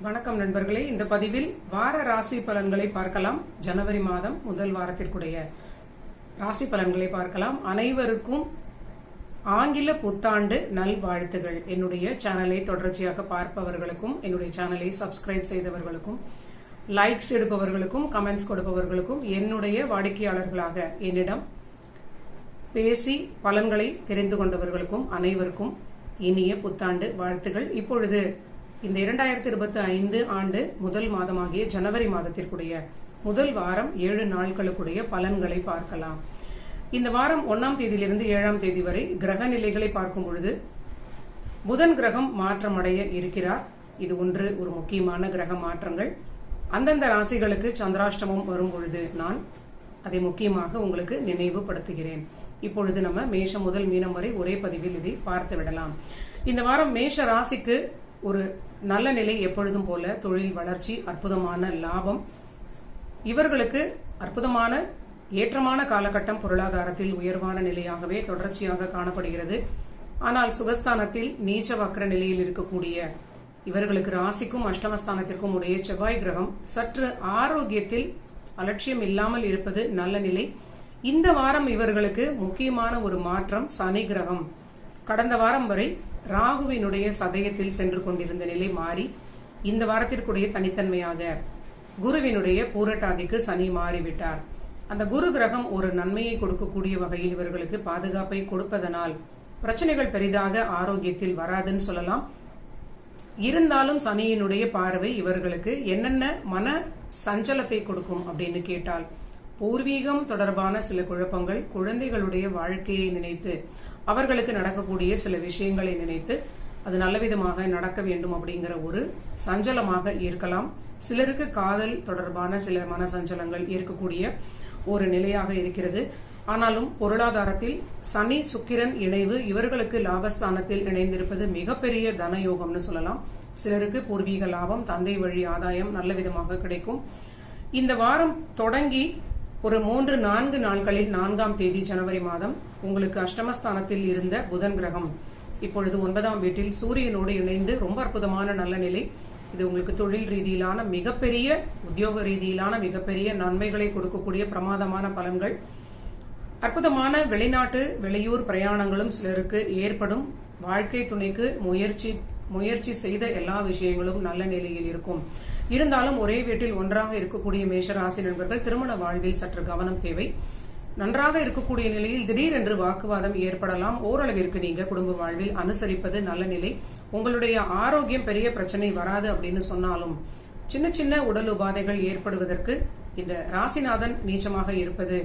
வணக்கம் நண்பர்களே. இந்த பதிவில் வார ராசி பலன்களை பார்க்கலாம். ஜனவரி மாதம் முதல் வாரத்திற்குடைய ராசி பலன்களை பார்க்கலாம். அனைவருக்கும் ஆங்கில புத்தாண்டு நல்வாழ்த்துகள். என்னுடைய சேனலை தொடர்ச்சியாக பார்ப்பவர்களுக்கும், என்னுடைய சேனலை சப்ஸ்கிரைப் செய்தவர்களுக்கும், லைக்ஸ் எடுப்பவர்களுக்கும், கமெண்ட்ஸ் கொடுப்பவர்களுக்கும், என்னுடைய வாடிக்கையாளர்களாக என்னிடம் பேசி பலன்களை தெரிந்து கொண்டவர்களுக்கும் அனைவருக்கும் இனிய புத்தாண்டு வாழ்த்துகள். இப்பொழுது இந்த 2025 ஆண்டு முதல் மாதமாகிய ஜனவரி மாதத்திற்குடைய முதல் வாரம் 7 நாட்களுக்குடைய பலன்களை பார்க்கலாம். இந்த வாரம் 1ஆம் தேதியிலிருந்து 7ஆம் தேதி வரை கிரக நிலைகளை பார்க்கும் பொழுது புதன் கிரகம் மாற்றமடைய இருக்கிறார். இது ஒரு முக்கியமான கிரக மாற்றங்கள். அந்தந்த ராசிகளுக்கு சந்திராஷ்டமம் வரும் பொழுது நான் அதை முக்கியமாக உங்களுக்கு நினைவுபடுத்துகிறேன். இப்பொழுது நம்ம மேஷம் முதல் மீனம் வரை ஒரே பதிவில் இதை பார்த்து விடலாம். இந்த வாரம் மேஷ ராசிக்கு ஒரு நல்ல நிலை எப்பொழுதும் போல தொழில் வளர்ச்சி, அற்புதமான லாபம், இவர்களுக்கு அற்புதமான ஏற்றமான காலகட்டம். பொருளாதாரத்தில் உயர்வான நிலையாகவே தொடர்ச்சியாக காணப்படுகிறது. ஆனால் சுகஸ்தானத்தில் நீச்ச வக்ர நிலையில் இருக்கக்கூடிய இவர்களுக்கு ராசிக்கும் அஷ்டமஸ்தானத்திற்கும் உடைய செவ்வாய் கிரகம் சற்று ஆரோக்கியத்தில் அலட்சியம் இல்லாமல் இருப்பது நல்ல நிலை. இந்த வாரம் இவர்களுக்கு முக்கியமான ஒரு மாற்றம். சனி கிரகம் கடந்த வாரம் வரை ராகுவினுடைய சதயத்தில் சென்று கொண்டிருந்த நிலை மாறி இந்த வாரத்திற்குடைய தனித்தன்மையாக குருவினுடைய பூரட்டாதிக்கு சனி மாறிவிட்டார். அந்த குரு கிரகம் ஒரு நன்மையை கொடுக்கக்கூடிய வகையில் இவர்களுக்கு பாதுகாப்பை கொடுப்பதனால் பிரச்சனைகள் பெரிதாக ஆரோக்கியத்தில் வராதுன்னு சொல்லலாம். இருந்தாலும் சனியினுடைய பார்வை இவர்களுக்கு என்னென்ன மன சஞ்சலத்தை கொடுக்கும் அப்படின்னு கேட்டால், பூர்வீகம் தொடர்பான சில குழப்பங்கள், குழந்தைகளுடைய வாழ்க்கையை நினைத்து அவர்களுக்கு நடக்கக்கூடிய சில விஷயங்களை நினைத்து அது நல்லவிதமாக நடக்க வேண்டும் அப்படிங்கிற ஒரு சஞ்சலமாக இருக்கலாம். சிலருக்கு காதல் தொடர்பான சில மன சஞ்சலங்கள் இருக்கக்கூடிய ஒரு நிலையாக இருக்கிறது. ஆனாலும் பொருளாதாரத்தில் சனி சுக்கிரன் இணைவு இவர்களுக்கு லாபஸ்தானத்தில் இணைந்திருப்பது மிகப்பெரிய தனயோகம்னு சொல்லலாம். சிலருக்கு பூர்வீக லாபம், தந்தை வழி ஆதாயம் நல்ல விதமாக கிடைக்கும். இந்த வாரம் தொடங்கி ஒரு 3-4 நாட்களில் 4ஆம் தேதி ஜனவரி மாதம் உங்களுக்கு அஷ்டமஸ்தானத்தில் இருந்த புதன் கிரகம் இப்பொழுது 9ஆம் வீட்டில் சூரியனோடு இணைந்து ரொம்ப அற்புதமான நல்ல நிலை. இது உங்களுக்கு தொழில் ரீதியிலான மிகப்பெரிய, உத்தியோக ரீதியிலான மிகப்பெரிய நன்மைகளை கொடுக்கக்கூடிய பிரமாதமான பலன்கள். அற்புதமான வெளிநாட்டு வெளியூர் பிரயாணங்களும் சிலருக்கு ஏற்படும். வாழ்க்கை துணைக்கு முயற்சி செய்த எல்லா விஷயங்களும் நல்ல நிலையில் இருக்கும். இருந்தாலும் ஒரே வீட்டில் ஒன்றாக இருக்கக்கூடிய மேஷராசி நண்பர்கள் திருமண வாழ்வில் சற்று கவனம் தேவை. நன்றாக இருக்கக்கூடிய நிலையில் திடீரென்று வாக்குவாதம் ஏற்படலாம். ஓரளவிற்கு நீங்க குடும்ப வாழ்வில் அனுசரிப்பது நல்ல நிலை. உங்களுடைய ஆரோக்கியம் பெரிய பிரச்சனை வராது அப்படின்னு சொன்னாலும் சின்ன சின்ன உடல் உபாதைகள் ஏற்படுவதற்கு இந்த ராசிநாதன் நீச்சமாக இருப்பது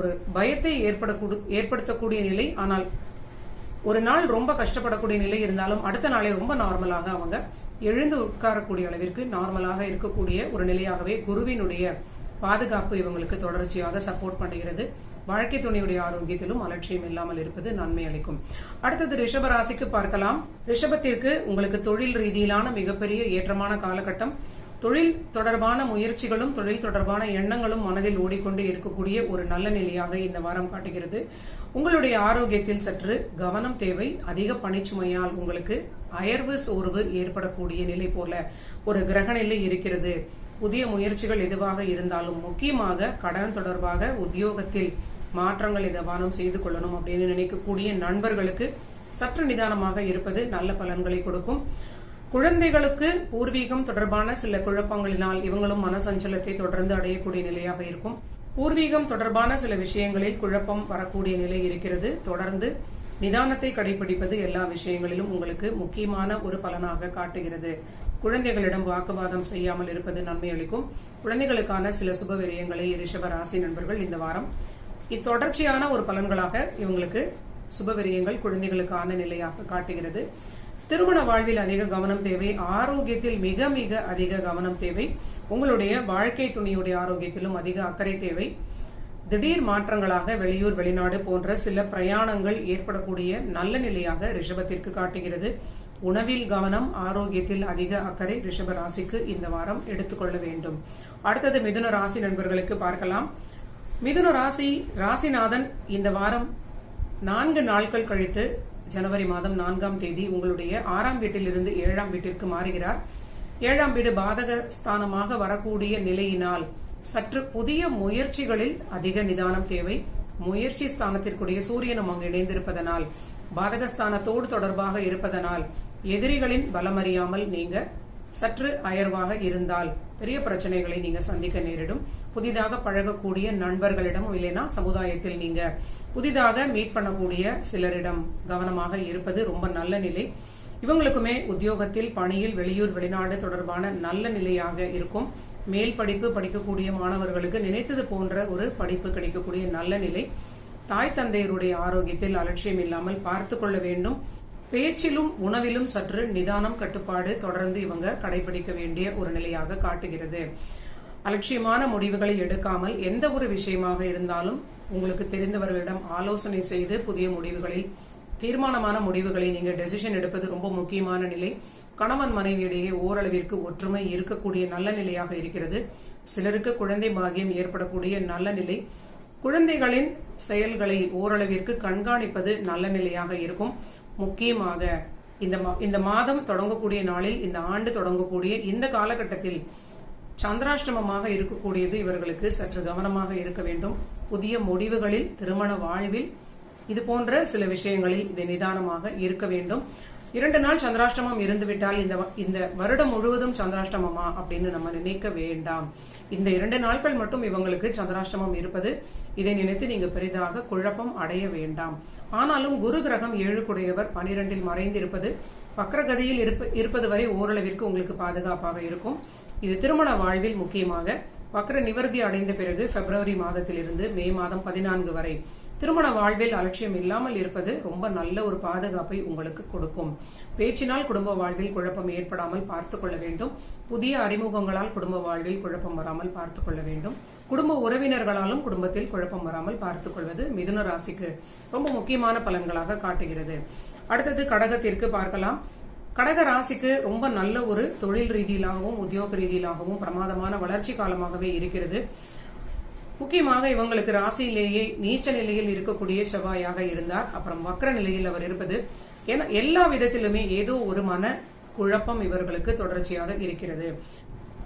ஒரு பயத்தை ஏற்படுத்தக்கூடிய நிலை. ஆனால் ஒரு நாள் ரொம்ப கஷ்டப்படக்கூடிய நிலை இருந்தாலும் அடுத்த நாளே ரொம்ப நார்மலாக அவங்க எழுந்து உட்காரக்கூடிய அளவிற்கு நார்மலாக இருக்கக்கூடிய ஒரு நிலையாகவே குருவினுடைய பாதுகாப்பு இவங்களுக்கு தொடர்ச்சியாக சப்போர்ட் பண்ணுகிறது. வாழ்க்கை துணையுடைய ஆரோக்கியத்திலும் அலட்சியம் இல்லாமல் இருப்பது நன்மை அளிக்கும். அடுத்தது ரிஷப ராசிக்கு பார்க்கலாம். ரிஷபத்திற்கு உங்களுக்கு தொழில் ரீதியிலான மிகப்பெரிய ஏற்றமான காலகட்டம். தொழில் தொடர்பான முயற்சிகளும் தொழில் தொடர்பான எண்ணங்களும் மனதில் ஓடிக்கொண்டு இருக்கக்கூடிய ஒரு நல்ல நிலையாக இந்த வாரம் காட்டுகிறது. உங்களுடைய ஆரோக்கியத்தில் சற்று கவனம் தேவை. அதிக பணிச்சுமையால் உங்களுக்கு அயர்வு சோர்வு ஏற்படக்கூடிய நிலை போல ஒரு கிரக நிலை இருக்கிறது. புதிய முயற்சிகள் எதுவாக இருந்தாலும் முக்கியமாக கடன் தொடர்பாக உத்தியோகத்தில் மாற்றங்கள் எதவானும் செய்து கொள்ளணும் அப்படின்னு நினைக்கக்கூடிய நண்பர்களுக்கு சற்று நிதானமாக இருப்பது நல்ல பலன்களை கொடுக்கும். குழந்தைகளுக்கு பூர்வீகம் தொடர்பான சில குழப்பங்களினால் இவங்களும் மனசஞ்சலத்தை தொடர்ந்து அடையக்கூடிய நிலையாக இருக்கும். பூர்வீகம் தொடர்பான சில விஷயங்களில் குழப்பம் வரக்கூடிய நிலை இருக்கிறது. தொடர்ந்து நிதானத்தை கடைபிடிப்பது எல்லா விஷயங்களிலும் உங்களுக்கு முக்கியமான ஒரு பலனாக காட்டுகிறது. குழந்தைகளிடம் வாக்குவாதம் செய்யாமல் இருப்பது நன்மை அளிக்கும். குழந்தைகளுக்கான சில சுப விரயங்களை ரிஷப ராசி நண்பர்கள் இந்த வாரம் தொடர்ச்சியான ஒரு பலன்களாக இவங்களுக்கு சுப விரயங்கள் குழந்தைகளுக்கான நிலையாக காட்டுகிறது. திருமண வாழ்வில் அதிக கவனம் தேவை. ஆரோக்கியத்தில் மிக மிக அதிக கவனம் தேவை. உங்களுடைய வாழ்க்கை துணையுடைய ஆரோக்கியத்திலும் அதிக அக்கறை தேவை. திடீர் மாற்றங்களாக வெளியூர் வெளிநாடு போன்ற சில பிரயாணங்கள் ஏற்படக்கூடிய நல்ல நிலையாக ரிஷபத்திற்கு காட்டுகிறது. உணவில் கவனம், ஆரோக்கியத்தில் அதிக அக்கறை ரிஷப ராசிக்கு இந்த வாரம் எடுத்துக்கொள்ள வேண்டும். அடுத்தது மிதுன ராசி நண்பர்களுக்கு பார்க்கலாம். மிதுன ராசிநாதன் இந்த வாரம் 4 நாட்கள் கழித்து ஜனவரி மாதம் 4ஆம் தேதி உங்களுடைய 6ஆம் வீட்டிலிருந்து 7ஆம் வீட்டிற்கு மாறுகிறார். 7ஆம் வீடு பாதக ஸ்தானமாக வரக்கூடிய நிலையினால் சற்று புதிய முயற்சிகளில் அதிக நிதானம் தேவை. முயற்சி ஸ்தானத்திற்குரிய சூரியனும் அங்கு இணைந்திருப்பதனால், பாதகஸ்தானத்தோடு தொடர்பாக இருப்பதனால் எதிரிகளின் பலமறியாமல் நீங்க சற்று அயர்வாக இருந்தால் பெரிய பிரச்சனைகளை நீங்க சந்திக்க நேரிடும். புதிதாக பழகக்கூடிய நண்பர்களிடம் இல்லைன்னா சமுதாயத்தில் நீங்க புதிதாக மீட் பண்ணக்கூடிய சிலரிடம் கவனமாக இருப்பது ரொம்ப நல்ல நிலை. இவங்களுக்குமே உத்தியோகத்தில், பணியில், வெளியூர், வெளிநாடு தொடர்பான நல்ல நிலையாக இருக்கும். மேல் படிப்பு படிக்கக்கூடிய மாணவர்களுக்கு நினைத்தது போன்ற ஒரு படிப்பு கிடைக்கக்கூடிய நல்ல நிலை. தாய் தந்தையருடைய ஆரோக்கியத்தில் அலட்சியம் இல்லாமல் பார்த்து கொள்ள வேண்டும். பேச்சிலும் உணவிலும் சற்று நிதானம், கட்டுப்பாடு தொடர்ந்து இவங்க கடைபிடிக்க வேண்டிய ஒரு நிலையாக காட்டுகிறது. அலட்சியமான முடிவுகளை எடுக்காமல் எந்த ஒரு விஷயமாக இருந்தாலும் உங்களுக்கு தெரிந்தவர்களிடம் ஆலோசனை செய்து புதிய முடிவுகளில், தீர்மானமான முடிவுகளை நீங்க டெசிஷன் எடுப்பது ரொம்ப முக்கியமான நிலை. கணவன் மனைவியிடையே ஓரளவிற்கு ஒற்றுமை இருக்கக்கூடிய நல்ல நிலையாக இருக்கிறது. சிலருக்கு குழந்தை பாக்கியம் ஏற்படக்கூடிய நல்ல நிலை. குழந்தைகளின் செயல்களை ஓரளவிற்கு கண்காணிப்பது நல்ல நிலையாக இருக்கும். முக்கியமாக இந்த மாதம் தொடங்கக்கூடிய நாளில், இந்த ஆண்டு தொடங்கக்கூடிய இந்த காலகட்டத்தில் சந்திராஷ்டமமாக இருக்கக்கூடியது இவர்களுக்கு சற்று கவனமாக இருக்க வேண்டும். புதிய முடிவுகளில், திருமண வாழ்வில், இது போன்ற சில விஷயங்களில் இது நிதானமாக இருக்க வேண்டும். 2 நாள் சந்திராஷ்டமம் இருந்துவிட்டால் இந்த வருடம் முழுவதும் சந்திராஷ்டமமா அப்படின்னு நம்ம நினைக்க வேண்டாம். இந்த 2 நாட்கள் மட்டும் இவங்களுக்கு சந்திராஷ்டமம் இருப்பது, இதை நினைத்து நீங்க பெரிதாக குழப்பம் அடைய வேண்டாம். ஆனாலும் குரு கிரகம் 7 குடையவர் 12இல் மறைந்திருப்பது, வக்ரகதியில் இருப்பது வரை ஓரளவிற்கு உங்களுக்கு பாதுகாப்பாக இருக்கும். இது திருமண வாழ்வில் முக்கியமாக வக்ர நிவர்த்தி அடைந்த பிறகு பிப்ரவரி மாதத்திலிருந்து மே மாதம் 14 வரை திருமண வாழ்வில் அலட்சியம் இல்லாமல் இருப்பது ரொம்ப நல்ல ஒரு பாதுகாப்பை உங்களுக்கு கொடுக்கும். பேச்சினால் குடும்ப வாழ்வில் குழப்பம் ஏற்படாமல் பார்த்துக் கொள்ள வேண்டும். புதிய அறிமுகங்களால் குடும்ப வாழ்வில் குழப்பம் வராமல் பார்த்துக் கொள்ள வேண்டும். குடும்ப உறவினர்களாலும் குடும்பத்தில் குழப்பம் வராமல் பார்த்துக் கொள்வது மிதுன ராசிக்கு ரொம்ப முக்கியமான பலன்களாக காட்டுகிறது. அடுத்தது கடகத்திற்கு பார்க்கலாம். கடக ராசிக்கு ரொம்ப நல்ல ஒரு தொழில் ரீதியிலாகவும் உத்தியோக ரீதியிலாகவும் பிரமாதமான வளர்ச்சி காலமாகவே இருக்கிறது. முக்கியமாக இவங்களுக்கு ராசியிலேயே நீச்ச நிலையில் இருக்கக்கூடிய செவ்வாயாக இருந்தார். அப்புறம் வக்ர நிலையில் அவர் இருப்பது, ஏன்னா எல்லா விதத்திலுமே ஏதோ ஒரு மன குழப்பம் இவர்களுக்கு தொடர்ச்சியாக இருக்கிறது.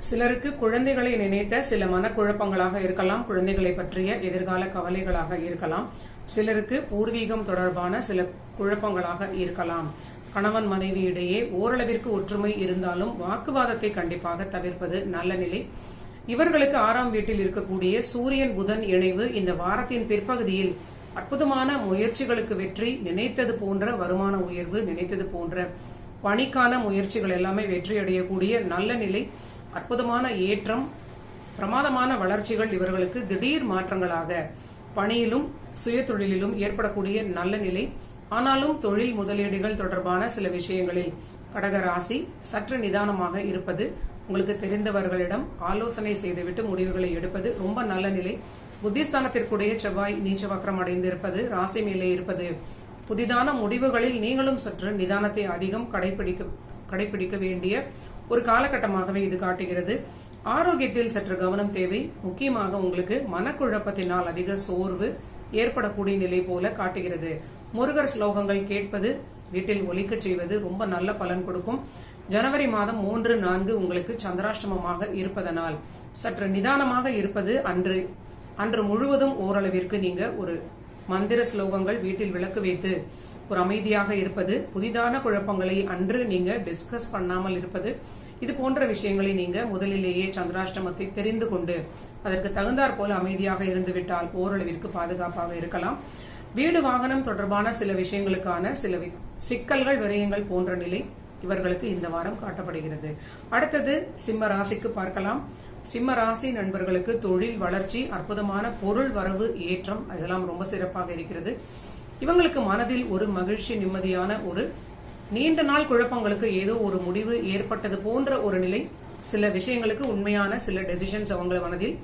சிலருக்கு குழந்தைகளை நினைத்த சில மனக்குழப்பங்களாக இருக்கலாம், குழந்தைகளை பற்றிய எதிர்கால கவலைகளாக இருக்கலாம். சிலருக்கு பூர்வீகம் தொடர்பான சில குழப்பங்களாக இருக்கலாம். கணவன் மனைவி இடையே ஓரளவிற்கு ஒற்றுமை இருந்தாலும் வாக்குவாதத்தை கண்டிப்பாக தவிர்ப்பது நல்ல நிலை. இவர்களுக்கு 6ஆம் வீட்டில் இருக்கக்கூடிய சூரியன் புதன் இணைவு இந்த வாரத்தின் பிற்பகுதியில் அற்புதமான முயற்சிகளுக்கு வெற்றி, நினைத்தது போன்ற வருமான உயர்வு, நினைத்தது போன்ற பணிக்கான முயற்சிகள் எல்லாமே வெற்றி அடையக்கூடிய நல்ல நிலை, அற்புதமான ஏற்றம், பிரமாதமான வளர்ச்சிகள் இவர்களுக்கு திடீர் மாற்றங்களாக பணியிலும் சுய தொழிலிலும் ஏற்படக்கூடிய நல்ல நிலை. ஆனாலும் தொழில் முதலீடுகள் தொடர்பான சில விஷயங்களில் கடக ராசி சற்று நிதானமாக இருப்பது, உங்களுக்கு தெரிந்தவர்களிடம் ஆலோசனை செய்துவிட்டு முடிவுகளை எடுப்பது ரொம்ப நல்ல நிலை. புத்திஸ்தானத்திற்குடைய செவ்வாய் நீச்ச வக்ரம் அடைந்திருப்பது, ராசி மேலே இருப்பது, புதிதான முடிவுகளில் நீங்களும் சற்று நிதானத்தை அதிகம் கடைபிடிக்க வேண்டிய ஒரு காலகட்டமாகவே இது காட்டுகிறது. ஆரோக்கியத்தில் சற்று கவனம் தேவை. முக்கியமாக உங்களுக்கு மனக்குழப்பத்தினால் அதிக சோர்வு ஏற்படக்கூடிய நிலை போல காட்டுகிறது. முருகர் ஸ்லோகங்கள் கேட்பது, வீட்டில் ஒலிக்க செய்வது ரொம்ப நல்ல பலன் கொடுக்கும். ஜனவரி மாதம் 3, 4 உங்களுக்கு சந்திராஷ்டமமாக இருப்பதனால் சற்று நிதானமாக இருப்பது, அன்று முழுவதும் ஓரளவிற்கு நீங்க ஒரு மந்திர ஸ்லோகங்கள் வீட்டில் விளக்கு வைத்து ஒரு அமைதியாக இருப்பது, புதிதான குழப்பங்களை அன்று நீங்க டிஸ்கஸ் பண்ணாமல் இருப்பது, இது போன்ற விஷயங்களை நீங்க முதலிலேயே சந்திராஷ்டமத்தை தெரிந்து கொண்டு அதற்கு தகுந்தாற் போல அமைதியாக இருந்துவிட்டால் ஓரளவிற்கு பாதுகாப்பாக இருக்கலாம். வீடு வாகனம் தொடர்பான சில விஷயங்களுக்கான சில சிக்கல்கள், விரயங்கள் போன்ற நிலை இவர்களுக்கு இந்த வாரம் காட்டப்படுகிறது. அடுத்தது சிம்ம ராசிக்கு பார்க்கலாம். சிம்ம ராசி நண்பர்களுக்கு தொழில் வளர்ச்சி, அற்புதமான பொருள் வரவு, ஏற்றம் அதெல்லாம் ரொம்ப சிறப்பாக இருக்கிறது. இவங்களுக்கு மனதில் ஒரு மகிழ்ச்சி, நிம்மதியான ஒரு நீண்ட நாள் குழப்பங்களுக்கு ஏதோ ஒரு முடிவு ஏற்பட்டது போன்ற ஒரு நிலை. சில விஷயங்களுக்கு உண்மையான சில டெசிஷன்ஸ் அவங்க மனதில்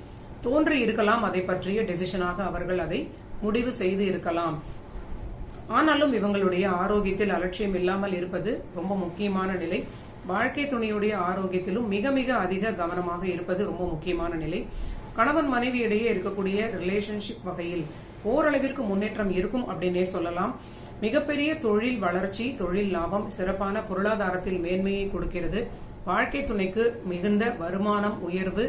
தோன்றி இருக்கலாம். அதை பற்றிய டெசிஷனாக அவர்கள் அதை முடிவு செய்து இருக்கலாம். ஆனாலும் இவங்களுடைய ஆரோக்கியத்தில் அலட்சியம் இல்லாமல் இருப்பது ரொம்ப முக்கியமான நிலை. வாழ்க்கை துணையுடைய ஆரோக்கியத்திலும் மிக மிக அதிக கவனமாக இருப்பது ரொம்ப முக்கியமான நிலை. கணவன் மனைவி இடையே இருக்கக்கூடிய ரிலேஷன்ஷிப் வகையில் ஓரளவிற்கு முன்னேற்றம் இருக்கும் அப்படின்னே சொல்லலாம். மிகப்பெரிய தொழில் வளர்ச்சி, தொழில் லாபம், சிறப்பான பொருளாதாரத்தில் மேன்மையை கொடுக்கிறது. வாழ்க்கை துணைக்கு மிகுந்த வருமானம் உயர்வு,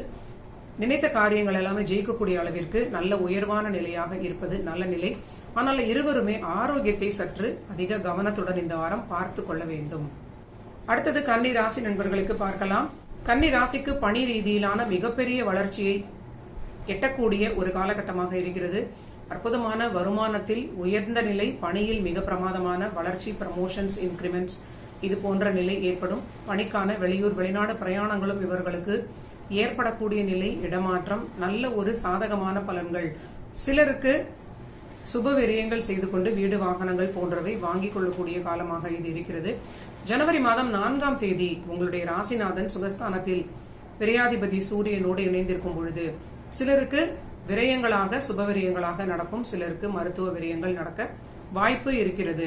நினைத்த காரியங்கள் எல்லாமே ஜெயிக்கக்கூடிய அளவிற்கு நல்ல உயர்வான நிலையாக இருப்பது நல்ல நிலை. ஆனால் இருவருமே ஆரோக்கியத்தை சற்று அதிக கவனத்துடன் இந்த வாரம் பார்த்து கொள்ள வேண்டும். அடுத்தது கன்னி ராசி நண்பர்களுக்கு பார்க்கலாம். கன்னி ராசிக்கு பணி ரீதியிலான மிகப்பெரிய வளர்ச்சியை எட்டக்கூடிய ஒரு காலகட்டமாக இருக்கிறது. அற்புதமான வருமானத்தில் உயர்ந்த நிலை, பணியில் மிக பிரமாதமான வளர்ச்சி, ப்ரமோஷன்ஸ், இன்கிரிமெண்ட்ஸ் இது போன்ற நிலை ஏற்படும். பணிக்கான வெளியூர் வெளிநாடு பிரயாணங்களும் இவர்களுக்கு ஏற்படக்கூடிய நிலை, இடமாற்றம், நல்ல ஒரு சாதகமான பலன்கள். சிலருக்கு சுப விரயங்கள் செய்து கொண்டு வீடு வாகனங்கள் போன்றவை வாங்கிக் கொள்ளக்கூடிய காலமாக இது இருக்கிறது. ஜனவரி மாதம் 4ஆம் தேதி உங்களுடைய ராசிநாதன் சுகஸ்தானத்தில் விரையாதிபதி சூரியனோடு இணைந்திருக்கும் பொழுது சிலருக்கு விரயங்களாக சுப விரயங்களாக நடக்கும், சிலருக்கு மருத்துவ விரயங்கள் நடக்க வாய்ப்பு இருக்கிறது.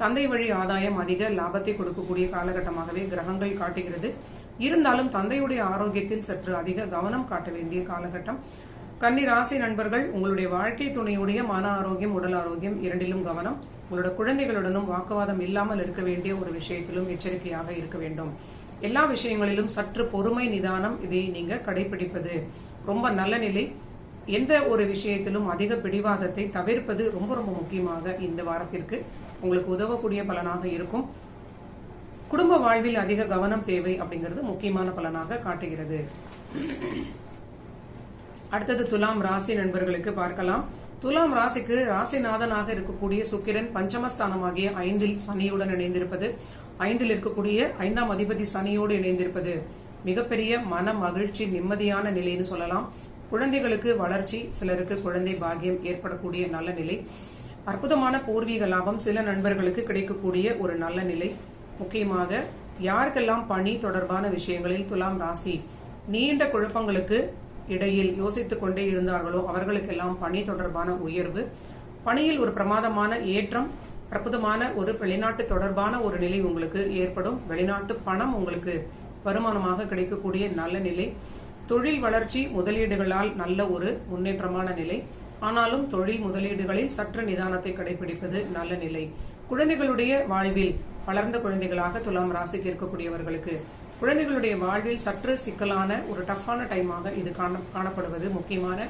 தந்தை வழி ஆதாயம் அதிக லாபத்தை கொடுக்கக்கூடிய காலகட்டமாகவே கிரகங்கள் காட்டுகிறது. இருந்தாலும் தந்தையுடைய ஆரோக்கியத்தில் சற்று அதிக கவனம் காட்ட வேண்டிய காலகட்டம். கன்னி ராசி நண்பர்கள், உங்களுடைய வாழ்க்கை துணையுடைய மன ஆரோக்கியம், உடல் ஆரோக்கியம் இரண்டிலும் கவனம். உங்களோட குழந்தைகளுடனும் வாக்குவாதம் இல்லாமல் இருக்க வேண்டிய ஒரு விஷயத்திலும் எச்சரிக்கையாக இருக்க வேண்டும். எல்லா விஷயங்களிலும் சற்று பொறுமை, நிதானம் இதை நீங்க கடைபிடிப்பது ரொம்ப நல்ல நிலை. எந்த ஒரு விஷயத்திலும் அதிக பிடிவாதத்தை தவிர்ப்பது ரொம்ப ரொம்ப முக்கியமாக இந்த வாரத்திற்கு உங்களுக்கு உதவக்கூடிய பலனாக இருக்கும். குடும்ப வாழ்வில் அதிக கவனம் தேவை அப்படிங்கிறது முக்கியமான பலனாக காட்டுகிறது. அடுத்தது துலாம் ராசி நண்பர்களுக்கு பார்க்கலாம். துலாம் ராசிக்கு ராசிநாதனாக இருக்கக்கூடிய சுக்கிரன் பஞ்சமஸ்தானமாகிய 5இல் சனியுடன் இணைந்திருப்பது, 5இல் இருக்கக்கூடிய 5ஆம் அதிபதி சனியோடு இணைந்திருப்பது மிகப்பெரிய மன மகிழ்ச்சி, நிம்மதியான நிலைன்னு சொல்லலாம். குழந்தைகளுக்கு வளர்ச்சி, சிலருக்கு குழந்தை பாக்கியம் ஏற்படக்கூடிய நல்ல நிலை. அற்புதமான பூர்வீக லாபம் சில நண்பர்களுக்கு கிடைக்கக்கூடிய ஒரு நல்ல நிலை. முக்கியமாக யாருக்கெல்லாம் பணி தொடர்பான விஷயங்களில் துலாம் ராசி நீண்ட குழப்பங்களுக்கு இடையில் யோசித்துக் கொண்டே இருந்தார்களோ அவர்களுக்கெல்லாம் பணி தொடர்பான உயர்வு, பணியில் ஒரு பிரமாதமான ஏற்றம், அற்புதமான ஒரு வெளிநாட்டு தொடர்பான ஒரு நிலை உங்களுக்கு ஏற்படும். வெளிநாட்டு பணம் உங்களுக்கு வருமானமாக கிடைக்கக்கூடிய நல்ல நிலை. தொழில் வளர்ச்சி, முதலீடுகளால் நல்ல ஒரு முன்னேற்றமான நிலை. ஆனாலும் தொழில் முதலீடுகளில் சற்று நிதானத்தை கடைபிடிப்பது நல்ல நிலை. குழந்தைகளுடைய வாழ்வில் வளர்ந்த குழந்தைகளாக துலாம் ராசிக்கு இருக்கக்கூடியவர்களுக்கு குழந்தைகளுடைய வாழ்வில் சற்று சிக்கலான ஒரு டஃப்பான டைமாக இது காணப்படுவது முக்கியமான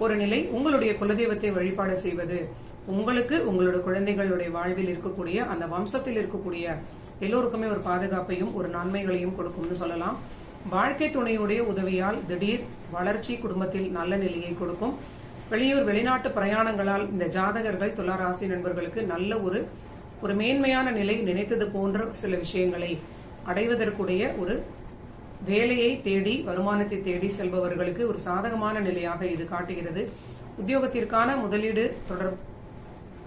ஒரு நிலை. உங்களுடைய குலதெய்வத்தை வழிபாடு செய்வது உங்களுக்கு உங்களுடைய குழந்தைகளுடைய வாழ்வில் இருக்கக்கூடிய அந்த வம்சத்தில் இருக்கக்கூடிய எல்லோருக்குமே ஒரு பாதுகாப்பையும் ஒரு நன்மைகளையும் கொடுக்கும்னு சொல்லலாம். வாழ்க்கை துணையுடைய உதவியால் திடீர் வளர்ச்சி குடும்பத்தில் நல்ல நிலையை கொடுக்கும். வெளியூர் வெளிநாட்டு பிரயாணங்களால் இந்த ஜாதகர்கள் துலா ராசி நண்பர்களுக்கு நல்ல ஒரு மேன்மையான நிலை, நினைத்தது போன்ற சில விஷயங்களை அடைவதற்குடைய ஒரு வேலையை தேடி, வருமானத்தை தேடி செல்பவர்களுக்கு ஒரு சாதகமான நிலையாக இது காட்டுகிறது.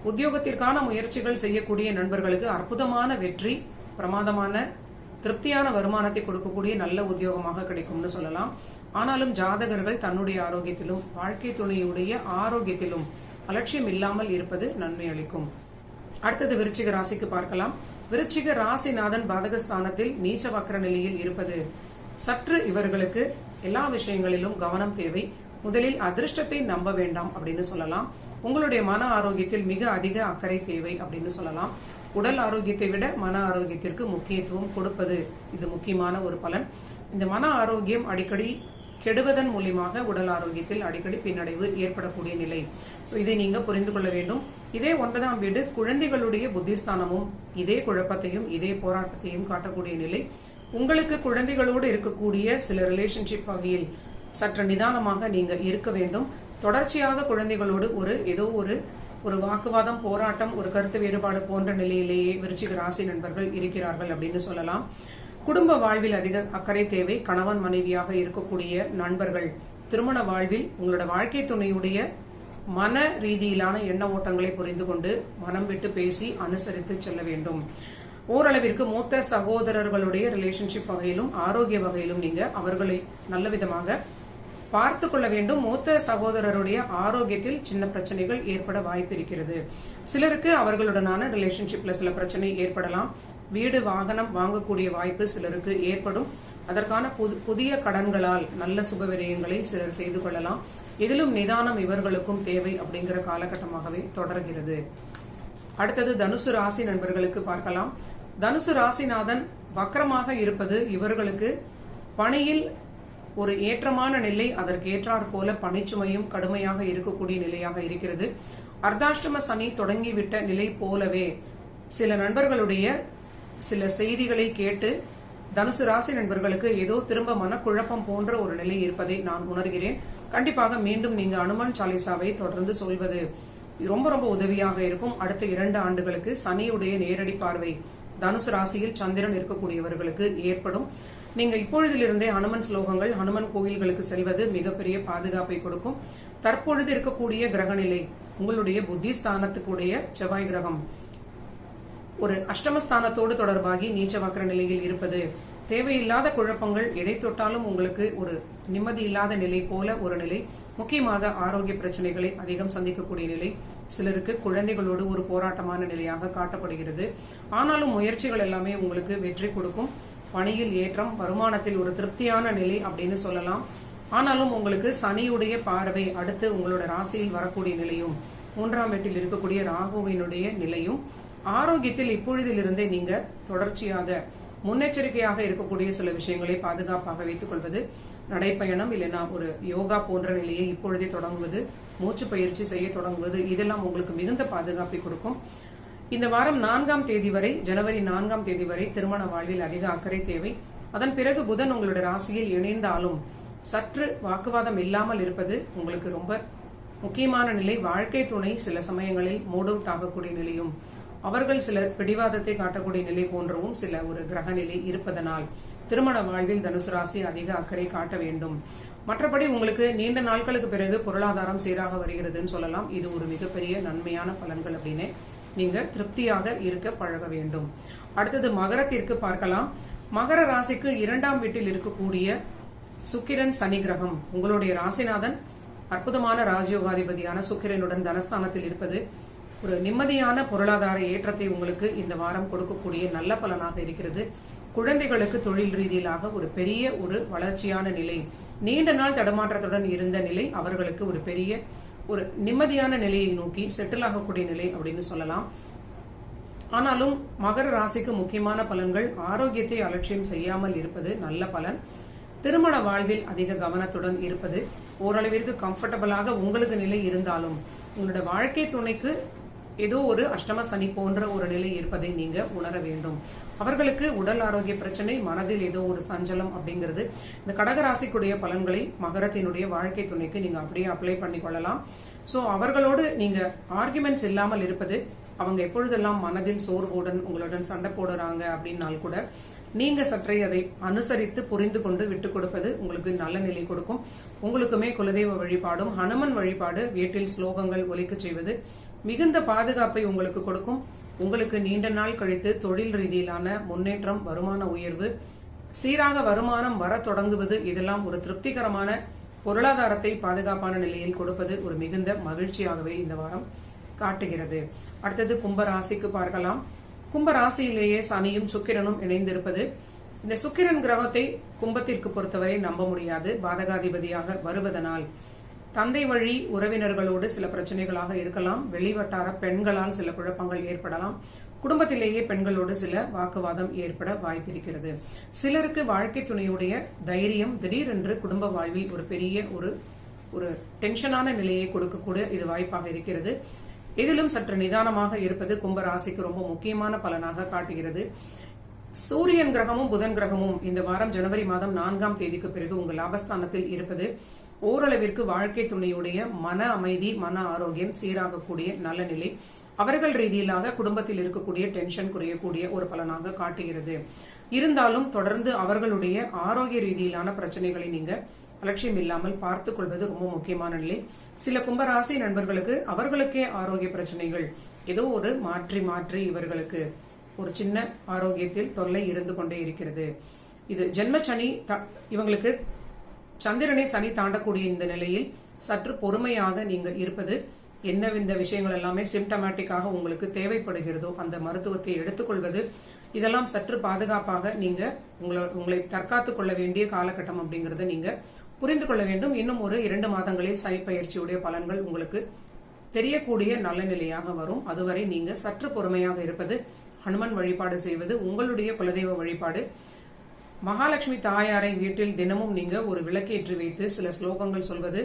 உத்தியோகத்திற்கான முயற்சிகள் செய்யக்கூடிய நண்பர்களுக்கு அற்புதமான வெற்றி, பிரமாதமான திருப்தியான வருமானத்தை கொடுக்கக்கூடிய நல்ல உத்தியோகமாக கிடைக்கும்னு சொல்லலாம். ஆனாலும் ஜாதகர்கள் தன்னுடைய ஆரோக்கியத்திலும் வாழ்க்கை துணையுடைய ஆரோக்கியத்திலும் அலட்சியம் இல்லாமல் இருப்பது நன்மை அளிக்கும். அடுத்தது விருச்சிக ராசிக்கு பார்க்கலாம். விருச்சிக ராசிநாதன் பாதகஸ்தானத்தில் நீச்ச வக்ர நிலையில் இருப்பது சற்று இவர்களுக்கு எல்லா விஷயங்களிலும் கவனம் தேவை. முதலில் அதிர்ஷ்டத்தை நம்ப வேண்டாம் அப்படின்னு சொல்லலாம். உங்களுடைய மன ஆரோக்கியத்தில் மிக அதிக அக்கறை தேவை அப்படின்னு சொல்லலாம். உடல் ஆரோக்கியத்தை விட மன ஆரோக்கியத்திற்கு முக்கியத்துவம் கொடுப்பது இது முக்கியமான ஒரு பலன். இந்த மன ஆரோக்கியம் அடிக்கடி கெடுவதன் மூலியமாக உடல் ஆரோக்கியத்தில் அடிக்கடி பின்னடைவு ஏற்படக்கூடிய நிலை. இதை நீங்க புரிந்து கொள்ள வேண்டும். இதே 9ஆம் வீடு குழந்தைகளுடைய புத்திஸ்தானமும் இதே குழப்பத்தையும் இதே போராட்டத்தையும் காட்டக்கூடிய நிலை. உங்களுக்கு குழந்தைகளோடு இருக்கக்கூடிய சில ரிலேஷன்ஷிப் வகையில் சற்று நிதானமாக நீங்க இருக்க வேண்டும். தொடர்ச்சியாக குழந்தைகளோடு ஏதோ ஒரு வாக்குவாதம், போராட்டம், ஒரு கருத்து வேறுபாடு போன்ற நிலையிலேயே விருச்சிக ராசி நண்பர்கள் இருக்கிறார்கள் அப்படின்னு சொல்லலாம். குடும்ப வாழ்வில் அதிக அக்கறை தேவை. கணவன் மனைவியாக இருக்கக்கூடிய நண்பர்கள் திருமண வாழ்வில் உங்களோட வாழ்க்கை துணையுடைய மன ரீதியிலான எண்ண ஓட்டங்களை புரிந்து கொண்டு மனம் விட்டு பேசி அனுசரித்து செல்ல வேண்டும். ஓரளவிற்கு மூத்த சகோதரர்களுடைய ரிலேஷன்ஷிப் வகையிலும் ஆரோக்கிய வகையிலும் நீங்க அவர்களை நல்ல விதமாக பார்த்து கொள்ள வேண்டும். மூத்த சகோதரருடைய ஆரோக்கியத்தில் சின்ன பிரச்சனைகள் ஏற்பட வாய்ப்பு இருக்கிறது. சிலருக்கு அவர்களுடனான ரிலேஷன்ஷிப்ல சில பிரச்சனை ஏற்படலாம். வீடு வாகனம் வாங்கக்கூடிய வாய்ப்பு சிலருக்கு ஏற்படும். அதற்கான புதிய கடன்களால் நல்ல சுப விரயங்களை சிலர் செய்து கொள்ளலாம். இதிலும் நிதானம் இவர்களுக்கும் தேவை அப்படிங்கிற காலகட்டமாகவே தொடர்கிறது. அடுத்தது தனுசு ராசி நண்பர்களுக்கு பார்க்கலாம். தனுசு ராசிநாதன் வக்ரமாக இருப்பது இவர்களுக்கு பணியில் ஒரு ஏற்றமான நிலை, அதற்கு ஏற்றாற் போல பணிச்சுமையும் கடுமையாக இருக்கக்கூடிய நிலையாக இருக்கிறது. அர்த்தாஷ்டம சனி தொடங்கிவிட்ட நிலை போலவே சில நண்பர்களுடைய சில செய்திகளை கேட்டு தனுசு ராசி நண்பர்களுக்கு ஏதோ திரும்ப மனக்குழப்பம் போன்ற ஒரு நிலை இருப்பதை நான் உணர்கிறேன். கண்டிப்பாக மீண்டும் நீங்க அனுமன் சாலிசாவை தொடர்ந்து சொல்வது ரொம்ப ரொம்ப உதவியாக இருக்கும். அடுத்த 2 ஆண்டுகளுக்கு சனியுடைய நேரடி பார்வை தனுசு ராசியில் சந்திரன் இருக்கக்கூடியவர்களுக்கு ஏற்படும். நீங்க இப்பொழுதிலிருந்தே ஹனுமன் ஸ்லோகங்கள், ஹனுமன் கோயில்களுக்கு செல்வது மிகப்பெரிய பாதுகாப்பை கொடுக்கும். தற்பொழுது இருக்கக்கூடிய கிரகநிலை, உங்களுடைய புத்தி ஸ்தானத்துக்குடைய செவ்வாய் கிரகம் ஒரு அஷ்டமஸ்தானத்தோடு தொடர்பாகி நீச்ச வக்ர நிலையில் இருப்பது தேவையில்லாத குழப்பங்கள், எதை தொட்டாலும் உங்களுக்கு ஒரு நிம்மதி இல்லாத நிலை போல ஒரு நிலை. முக்கியமாக ஆரோக்கிய பிரச்சனைகளை அதிகம் சந்திக்கக்கூடிய நிலை. சிலருக்கு குழந்தைகளோடு ஒரு போராட்டமான நிலையாக காட்டப்படுகிறது. ஆனாலும் முயற்சிகள் எல்லாமே உங்களுக்கு வெற்றி கொடுக்கும். பணியில் ஏற்றம், வருமானத்தில் ஒரு திருப்தியான நிலை அப்படின்னு சொல்லலாம். ஆனாலும் உங்களுக்கு சனியுடைய பார்வை அடுத்து உங்களோட ராசியில் வரக்கூடிய நிலையும், 3ஆம் வீட்டில் இருக்கக்கூடிய ராகுவினுடைய நிலையும், ஆரோக்கியத்தில் இப்பொழுதிலிருந்தே நீங்க தொடர்ச்சியாக முன்னெச்சரிக்கையாக இருக்கக்கூடிய சில விஷயங்களை பாதுகாப்பாக வைத்துக் கொள்வது, நடைப்பயணம் இல்லைன்னா ஒரு யோகா போன்ற நிலையை இப்பொழுதே தொடங்குவது, மூச்சு பயிற்சி செய்ய தொடங்குவது, இதெல்லாம் உங்களுக்கு மிகுந்த பாதுகாப்பை கொடுக்கும். இந்த வாரம் 4ஆம் தேதி வரை, ஜனவரி 4ஆம் தேதி வரை திருமண வாழ்வில் அதிக அக்கறை தேவை. அதன் பிறகு புதன் உங்களுடைய ராசியில் இணைந்தாலும் சற்று வாக்குவாதம் இல்லாமல் இருப்பது உங்களுக்கு ரொம்ப முக்கியமான நிலை. வாழ்க்கை துணை சில சமயங்களில் மூட் அவுட் ஆகக்கூடிய நிலையும், அவர்கள் சில பிடிவாதத்தை காட்டக்கூடிய நிலை போன்றவும் சில ஒரு கிரக நிலை இருப்பதனால் திருமண வாழ்வில் தனுசு ராசி அதிக அக்கறை காட்ட வேண்டும். மற்றபடி உங்களுக்கு நீண்ட நாட்களுக்கு பிறகு பொருளாதாரம் சீராக வருகிறதுன்னு சொல்லலாம். இது ஒரு மிகப்பெரிய நன்மையான பலன்கள் அப்படின்னு நீங்க திருப்தியாக இருக்க பழக வேண்டும். அடுத்தது மகரத்திற்கு பார்க்கலாம். மகர ராசிக்கு 2ஆம் வீட்டில் இருக்கக்கூடிய சுக்கிரன் சனி கிரகம், உங்களுடைய ராசிநாதன் அற்புதமான ராஜயோகாதிபதியான சுக்கிரனுடன் தனஸ்தானத்தில் இருப்பது ஒரு நிம்மதியான பொருளாதார ஏற்றத்தை உங்களுக்கு இந்த வாரம் கொடுக்கக்கூடிய நல்ல பலனாக இருக்கிறது. குழந்தைகளுக்கு தொழில் ரீதியிலாக ஒரு பெரிய ஒரு வளர்ச்சியான நிலை, நீண்ட நாள் தடுமாற்றத்துடன் இருந்த நிலை அவர்களுக்கு ஒரு பெரிய ஒரு நிம்மதியான நிலையை நோக்கி செட்டில் ஆகக்கூடிய நிலை அப்படின்னு சொல்லலாம். ஆனாலும் மகர ராசிக்கு முக்கியமான பலன்கள், ஆரோக்கியத்தை அலட்சியம் செய்யாமல் இருப்பது நல்ல பலன். திருமண வாழ்வில் அதிக கவனத்துடன் இருப்பது, ஓரளவிற்கு கம்ஃபர்டபுளாக உங்களுக்கு நிலை இருந்தாலும் உங்களோட வாழ்க்கை துணைக்கு ஏதோ ஒரு அஷ்டம சனி போன்ற ஒரு நிலை இருப்பதை நீங்க உணர வேண்டும். அவர்களுக்கு உடல் ஆரோக்கிய பிரச்சனை, மனதில் ஏதோ ஒரு சஞ்சலம் அப்படிங்கிறது. இந்த கடகராசிக்குடைய பலன்களை மகரத்தினுடைய வாழ்க்கை துணைக்கு நீங்க அப்படியே அப்ளை பண்ணி கொள்ளலாம். சோ அவர்களோடு நீங்க ஆர்குமெண்ட்ஸ் இல்லாமல் இருப்பது, அவங்க எப்பொழுதெல்லாம் மனதில் சோர்வுடன் உங்களுடன் சண்டை போடுறாங்க அப்படின்னால் கூட நீங்க சற்றே அதை அனுசரித்து புரிந்து கொண்டு விட்டு கொடுப்பது உங்களுக்கு நல்ல நிலை கொடுக்கும். உங்களுக்குமே குலதெய்வ வழிபாடும் ஹனுமன் வழிபாடு வீட்டில் ஸ்லோகங்கள் ஒலிக்க செய்வது மிகுந்த பாதுகாப்பை உங்களுக்கு கொடுக்கும். உங்களுக்கு நீண்ட நாள் கழித்து தொழில் ரீதியிலான முன்னேற்றம், வருமான உயர்வு, சீராக வருமானம் வர தொடங்குவது, இதெல்லாம் ஒரு திருப்திகரமான பொருளாதாரத்தை பாதுகாப்பான நிலையில் கொடுப்பது ஒரு மிகுந்த மகிழ்ச்சியாகவே இந்த வாரம் காட்டுகிறது. அடுத்தது கும்பராசிக்கு பார்க்கலாம். கும்பராசியிலேயே சனியும் சுக்கிரனும் இணைந்திருப்பது, இந்த சுக்கிரன் கிரகத்தை கும்பத்திற்கு பொறுத்தவரை நம்ப முடியாது. பாதகாதிபதியாக வருவதனால் தந்தை வழி உறவினர்களோடு சில பிரச்சனைகளாக இருக்கலாம். வெளிவட்டார பெண்களால் சில குழப்பங்கள் ஏற்படலாம். குடும்பத்திலேயே பெண்களோடு சில வாக்குவாதம் ஏற்பட வாய்ப்பிருக்கிறது. சிலருக்கு வாழ்க்கை துணையுடைய தைரியம் திடீரென்று குடும்ப வாழ்வில் ஒரு பெரிய ஒரு டென்ஷனான நிலையை கொடுக்கக்கூடிய இது வாய்ப்பாக இருக்கிறது. இதிலும் சற்று நிதானமாக இருப்பது கும்பராசிக்கு ரொம்ப முக்கியமான பலனாக காட்டுகிறது. சூரியன் கிரகமும் புதன் கிரகமும் இந்த வாரம் ஜனவரி மாதம் 4ஆம் தேதிக்கு பிறகு உங்கள் லாபஸ்தானத்தில் இருப்பது ஓரளவிற்கு வாழ்க்கை துணையுடைய மன அமைதி, மன ஆரோக்கியம் சீராகக்கூடிய நல்ல நிலை. அவர்கள் ரீதியிலாக குடும்பத்தில் இருக்கக்கூடிய டென்ஷன் குறையக்கூடிய ஒரு பலனாக காட்டுகிறது. இருந்தாலும் தொடர்ந்து அவர்களுடைய ஆரோக்கிய ரீதியிலான பிரச்சனைகளை நீங்க அலட்சியம் இல்லாமல் பார்த்துக் கொள்வது ரொம்ப முக்கியமான நிலை. சில கும்பராசி நண்பர்களுக்கு அவர்களுக்கே ஆரோக்கிய பிரச்சனைகள் ஏதோ ஒரு மாற்றி இவர்களுக்கு ஒரு சின்ன ஆரோக்கியத்தில் தொல்லை இருந்து கொண்டே இருக்கிறது. இது ஜென்ம சனி, இவங்களுக்கு சந்திரனை சனி தாண்டக்கூடிய இந்த நிலையில் சற்று பொறுமையாக நீங்க இருப்பது, எந்தவித விஷயங்கள் எல்லாமே சிம்டமேட்டிக்காக உங்களுக்கு தேவைப்படுகிறதோ அந்த மருத்துவத்தை எடுத்துக்கொள்வது, இதெல்லாம் சற்று பாதுகாப்பாக நீங்க உங்களை தற்காத்துக் கொள்ள வேண்டிய காலகட்டம் அப்படிங்கறத நீங்க புரிந்து கொள்ள வேண்டும். இன்னும் ஒரு 2 மாதங்களில் சனி பயிற்சியுடைய பலன்கள் உங்களுக்கு தெரியக்கூடிய நல்ல நிலையாக வரும். அதுவரை நீங்க சற்று பொறுமையாக இருப்பது, ஹனுமன் வழிபாடு செய்வது உங்களுடைய குலதெய்வ வழிபாடு. மகாலட்சுமி தாயாரை வீட்டில் தினமும் நீங்க ஒரு விளக்கேற்றி வைத்து சில ஸ்லோகங்கள் சொல்வது,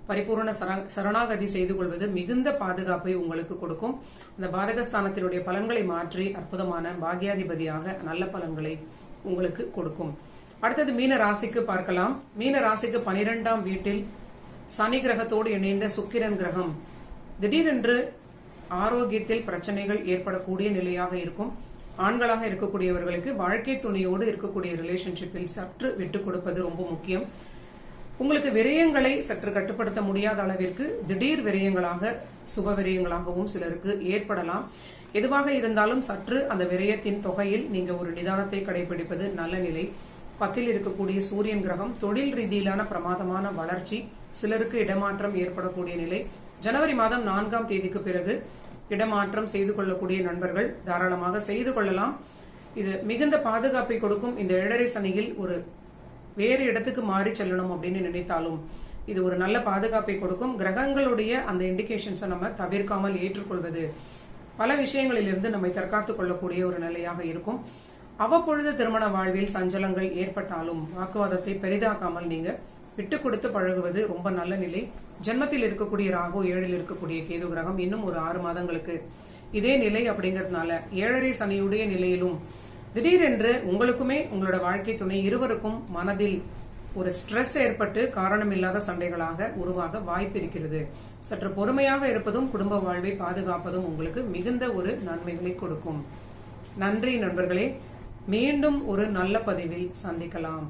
பரிபூர்ண சரணாகதி செய்து கொள்வது மிகுந்த பாதுகாப்பை உங்களுக்கு கொடுக்கும். அந்த பாதகஸ்தானத்தினுடைய பலன்களை மாற்றி அற்புதமான பாக்யாதிபதியாக நல்ல பலன்களை உங்களுக்கு கொடுக்கும். அடுத்தது மீன ராசிக்கு பார்க்கலாம். மீன ராசிக்கு 12ஆம் வீட்டில் சனி கிரகத்தோடு இணைந்த சுக்கிரன் கிரகம் திடீரென்று ஆரோக்கியத்தில் பிரச்சனைகள் ஏற்படக்கூடிய நிலையாக இருக்கும். ஆண்களாக இருக்கக்கூடியவர்களுக்கு வாழ்க்கை துணையோடு இருக்கக்கூடிய ரிலேஷன்ஷிப்பில் சற்று விட்டுக் கொடுப்பது ரொம்ப முக்கியம். உங்களுக்கு விரயங்களை சற்று கட்டுப்படுத்த முடியாத அளவிற்கு திடீர் விரயங்களாக சுப விரயங்களாகவும் சிலருக்கு ஏற்படலாம். எதுவாக இருந்தாலும் சற்று அந்த விரயத்தின் தொகையில் நீங்க ஒரு நிதானத்தை கடைபிடிப்பது நல்ல நிலை. 10ல் இருக்கக்கூடிய சூரியன் கிரகம் தொழில் ரீதியிலான பிரமாதமான வளர்ச்சி, சிலருக்கு இடமாற்றம் ஏற்படக்கூடிய நிலை. ஜனவரி மாதம் 4ஆம் தேதிக்கு பிறகு இடமாற்றம் செய்து கொள்ளக்கூடிய நண்பர்கள் தாராளமாக செய்து கொள்ளலாம். இது மிகுந்த பாதுகாப்பை கொடுக்கும். இந்த 7.5 சனியில் ஒரு வேறு இடத்துக்கு மாறி செல்லணும் அப்படின்னு நினைத்தாலும் இது ஒரு நல்ல பாதுகாப்பை கொடுக்கும். கிரகங்களுடைய அந்த இண்டிகேஷன்ஸை நம்ம தவிர்க்காமல் ஏற்றுக்கொள்வது பல விஷயங்களிலிருந்து நம்மை தற்காத்துக் கொள்ளக்கூடிய ஒரு நிலையாக இருக்கும். அவ்வப்பொழுது திருமண வாழ்வில் சஞ்சலங்கள் ஏற்பட்டாலும் வாக்குவாதத்தை பெரிதாக்காமல் நீங்க விட்டு கொடுத்து பழகுவது ரொம்ப நல்ல நிலை. ஜென்மத்தில் இருக்கக்கூடிய ராகு, 7ல் இருக்கக்கூடிய கேது கிரகம் இன்னும் ஒரு 6 மாதங்களுக்கு இதே நிலை. அப்படிங்கறதுனால 7.5 சனியுடைய நிலையிலும் திடீரென்று உங்களுக்குமே உங்களோட வாழ்க்கை துணை இருவருக்கும் மனதில் ஒரு ஸ்ட்ரெஸ் ஏற்பட்டு காரணமில்லாத சண்டைகளாக உருவாக வாய்ப்பு இருக்கிறது. சற்று பொறுமையாக இருப்பதும் குடும்ப வாழ்வை பாதுகாப்பதும் உங்களுக்கு மிகுந்த ஒரு நன்மைகளை கொடுக்கும். நன்றி நண்பர்களே. மீண்டும் ஒரு நல்ல பதிவில் சந்திக்கலாம்.